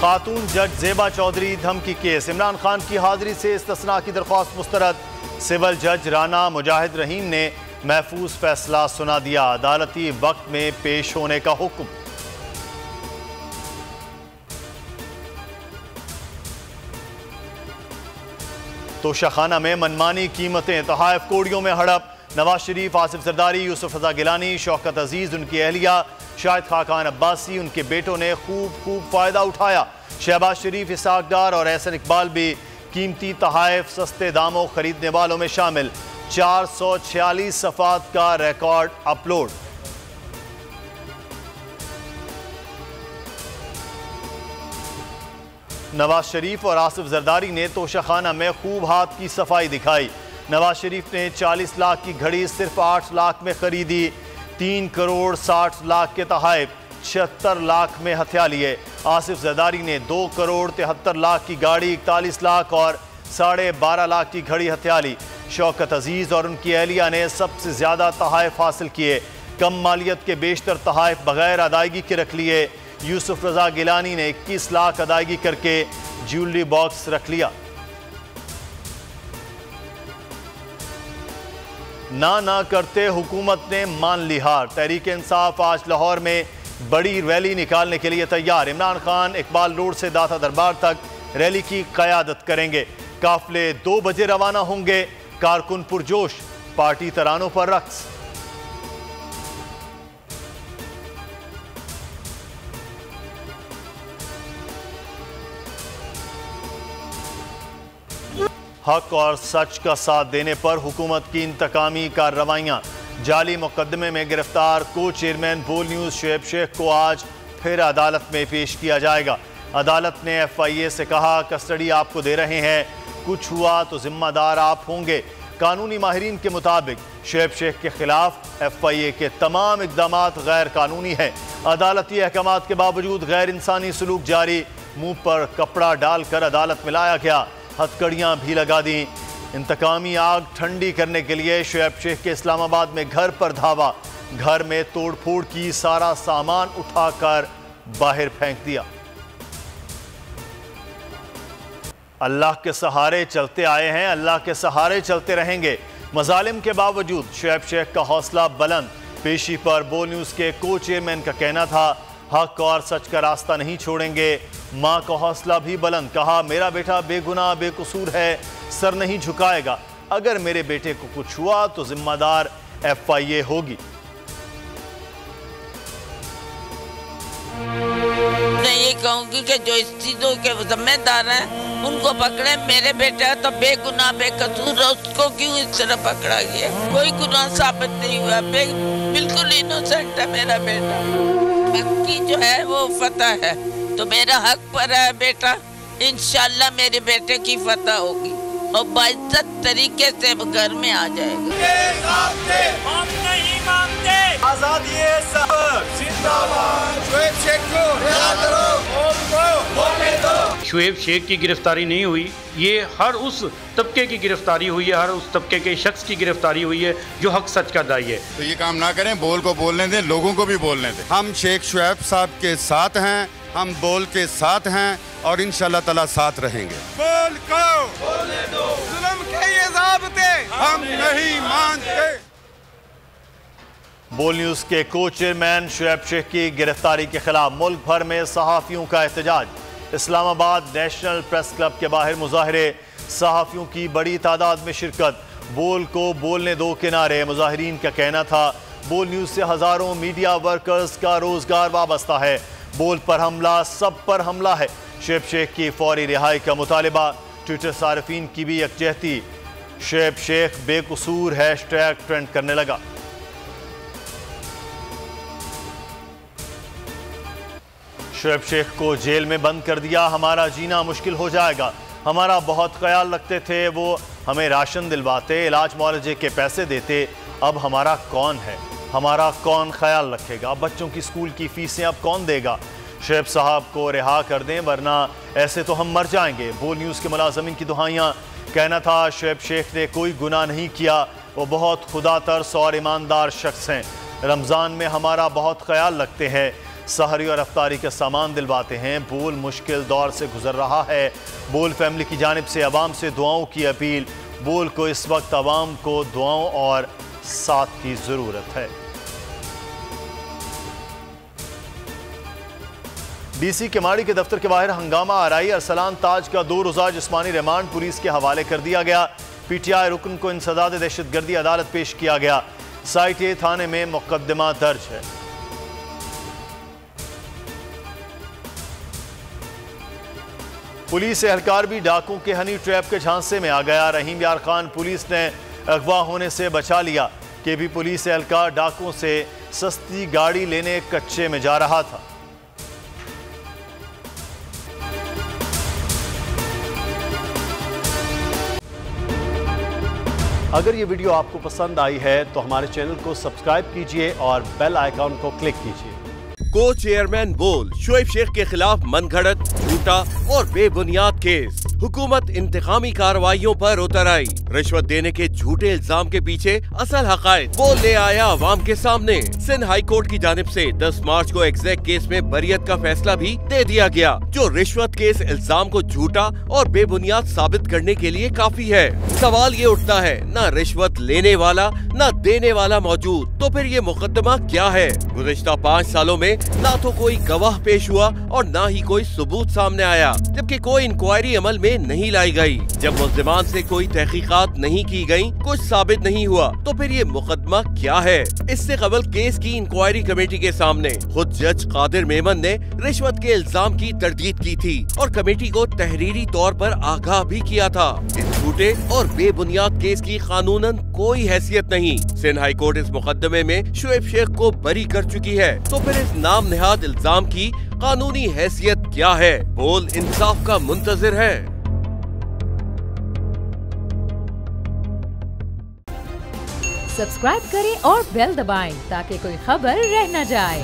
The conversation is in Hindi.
खातून जज ज़ेबा चौधरी धमकी केस, इमरान खान की हाजिरी से इस्तिस्ना की दरख्वास्त मुस्तरद। सिविल जज राना मुजाहिद रहीम ने महफूज फैसला सुना दिया, अदालती वक्त में पेश होने का हुक्म। तोशाखाना में मनमानी कीमतें, तोहफ़ कोड़ियों में हड़प। नवाज शरीफ, आसिफ जरदारी, यूसुफ रजा गिलानी, शौकत अजीज, उनकी अहलिया शाहिद खाकान अब्बासी, उनके बेटों ने खूब फ़ायदा उठाया। शहबाज शरीफ, इसहाक डार और एहसन इकबाल भी कीमती तोहफ़ सस्ते दामों खरीदने वालों में शामिल। 446 सफ़ात का रिकॉर्ड अपलोड। नवाज शरीफ और आसिफ जरदारी ने तोशाखाना में खूब हाथ की सफाई दिखाई। नवाज शरीफ ने 40 लाख की घड़ी सिर्फ 8 लाख में खरीदी। 3 करोड़ 60 लाख के तोहफ़ 76 लाख में हथिया लिए। आसिफ जरदारी ने 2 करोड़ 73 लाख की गाड़ी, 41 लाख और 12.5 लाख की घड़ी हथिया ली। शौकत अजीज और उनकी अहलिया ने सबसे ज़्यादा तोहफ़ हासिल किए। कम मालियत के बेशतर तोहफ़ बगैर अदायगी के रख लिए। यूसुफ रजा गिलानी ने 21 लाख अदायगी करके ज्वेलरी बॉक्स रख लिया। ना करते हुकूमत ने मान ली हार। तहरीक इंसाफ आज लाहौर में बड़ी रैली निकालने के लिए तैयार। इमरान खान इकबाल रोड से दाता दरबार तक रैली की क़यादत करेंगे। काफिले 2 बजे रवाना होंगे। कारकुन पुरजोश, पार्टी तरानों पर रक्स। हक और सच का साथ देने पर हुकूमत की इंतकामी कार्रवाइयां। जाली मुकदमे में गिरफ्तार को चेयरमैन बोल न्यूज़ शुएब शेख को आज फिर अदालत में पेश किया जाएगा। अदालत ने FIA से कहा, कस्टडी आपको दे रहे हैं, कुछ हुआ तो जिम्मेदार आप होंगे। कानूनी माहिरीन के मुताबिक शुएब शेख के खिलाफ FIA के तमाम इकदामात गैर कानूनी हैं। अदालती अहकामात के बावजूद गैर इंसानी सलूक जारी। मुंह पर कपड़ा डालकर अदालत में लाया गया, हथकड़ियाँ भी लगा दी। इंतकामी आग ठंडी करने के लिए शुएब शेख के इस्लामाबाद में घर पर धावा। घर में तोड़फोड़ की, सारा सामान उठाकर बाहर फेंक दिया। अल्लाह के सहारे चलते आए हैं, अल्लाह के सहारे चलते रहेंगे। मजालिम के बावजूद शुएब शेख का हौसला बुलंद। पेशी पर बोल न्यूज़ के को चेयरमैन का कहना था, हक और सच का रास्ता नहीं छोड़ेंगे। माँ का हौसला भी बुलंद, कहा मेरा बेटा बेगुनाह बेकसूर है, सर नहीं झुकाएगा। अगर मेरे बेटे को कुछ हुआ तो जिम्मेदार FIA होगी। मैं ये कहूँगी कि जो इस चीजों के जिम्मेदार हैं उनको पकड़े। मेरे बेटा तो बेगुनाह बेकसूर है, उसको क्यों इस तरह पकड़ा गया? कोई गुनाह साबित नहीं हुआ, बिल्कुल इनोसेंट है मेरा बेटा। हक की जो है वो फतह है, तो मेरा हक पर है बेटा। इंशाल्लाह मेरे बेटे की फतह होगी और बाइज्जत तरीके से घर में आ जाएगा। हम नहीं मानते आजादी शुएब शेख की गिरफ्तारी नहीं हुई, ये हर उस तबके की गिरफ्तारी हुई है, हर उस तबके के शख्स की गिरफ्तारी हुई है जो हक सच का दाई है। तो ये काम ना करें, बोल को बोलने दें, लोगों को भी बोलने दें। हम शेख शुएब साहब के साथ हैं, हम बोल के साथ हैं और इंशाल्लाह ताला साथ रहेंगे। बोल को बोलने दो, जुल्म के ये ज़ाब्ते हम नहीं मानते। बोल न्यूज़ के को चेयरमैन शुएब शेख की गिरफ्तारी के खिलाफ मुल्क भर में सहाफ़ियों का एहतजाज। इस्लामाबाद नेशनल प्रेस क्लब के बाहर मुजाहरे, सहाफ़ियों की बड़ी तादाद में शिरकत। बोल को बोलने दो के नारे। मुजाहिरीन का कहना था, बोल न्यूज़ से हज़ारों मीडिया वर्कर्स का रोज़गार वाबस्ता है। बोल पर हमला सब पर हमला है। शुएब शेख की फौरी रिहाई का मुतालिबा। ट्विटर सार्फिन की भी यकजहती। शुएब शेख बेकसूर हैशटैग ट्रेंड करने लगा। शुएब शेख को जेल में बंद कर दिया, हमारा जीना मुश्किल हो जाएगा। हमारा बहुत ख्याल रखते थे, वो हमें राशन दिलवाते, इलाज मुआलजे के पैसे देते। अब हमारा कौन है, हमारा कौन ख्याल रखेगा? बच्चों की स्कूल की फीसें अब कौन देगा? शुएब साहब को रिहा कर दें वरना ऐसे तो हम मर जाएंगे। बोल न्यूज़ के मुलाजमीन की दुहाइयाँ। कहना था, शुएब शेख ने कोई गुनाह नहीं किया, वो बहुत खुदा तरस और ईमानदार शख्स हैं। रमज़ान में हमारा बहुत ख्याल रखते हैं। सहरी और अफ्तारी का सामान दिलवाते हैं। बोल मुश्किल दौर से गुजर रहा है। बोल फैमिली की जानिब से अवाम से दुआओं की अपील। बोल को इस वक्त अवाम को दुआओं और साथ की जरूरत है। डीसी केमाड़ी के दफ्तर के बाहर हंगामा आरआई अरसलान ताज का 2 रोजा जिस्मानी रिमांड पुलिस के हवाले कर दिया गया। पीटीआई रुकन को इंसदाद दहशतगर्दी अदालत पेश किया गया। साइट ए थाने में मुकदमा दर्ज है। पुलिस एहलकार भी डाकुओं के हनी ट्रैप के झांसे में आ गया। रहीम यार खान पुलिस ने अगवा होने से बचा लिया। कि भी पुलिस एहलकार डाकुओं से सस्ती गाड़ी लेने कच्चे में जा रहा था। अगर ये वीडियो आपको पसंद आई है तो हमारे चैनल को सब्सक्राइब कीजिए और बेल आइकॉन को क्लिक कीजिए। को चेयरमैन बोल शुएब शेख के खिलाफ मनगढ़ंत, झूठा और बेबुनियाद केस। हुकूमत इंतकामी कार्रवाइयों पर उतर आई। रिश्वत देने के झूठे इल्जाम के पीछे असल हकायक बोल ले आया अवाम के सामने। सिंध हाई कोर्ट की जानिब से 10 मार्च को एग्जैक्ट केस में बरियत का फैसला भी दे दिया गया, जो रिश्वत के इस इल्जाम को झूठा और बेबुनियाद साबित करने के लिए काफी है। सवाल ये उठता है, न रिश्वत लेने वाला न देने वाला मौजूद, तो फिर ये मुकदमा क्या है? गुज़िश्ता 5 सालों में ना तो कोई गवाह पेश हुआ और ना ही कोई सबूत सामने आया, जबकि कोई इंक्वायरी अमल में नहीं लाई गई। जब मुल्ज़िमान से कोई तहकीकात नहीं की गई, कुछ साबित नहीं हुआ, तो फिर ये मुकदमा क्या है? इससे कबल केस की इंक्वायरी कमेटी के सामने खुद जज कादिर मेमन ने रिश्वत के इल्जाम की तरदीद की थी और कमेटी को तहरीरी तौर पर आगाह भी किया था। इस झूठे और बेबुनियाद केस की कानूनन कोई हैसियत नहीं। सिंध हाई कोर्ट इस मुकदमे में शुएब शेख को बरी कर चुकी है, तो फिर इस नाम नेहाद इल्जाम की कानूनी हैसियत क्या है? बोल इंसाफ का मुंतजिर है। सब्सक्राइब करें और बेल दबाएं ताकि कोई खबर रह न जाए।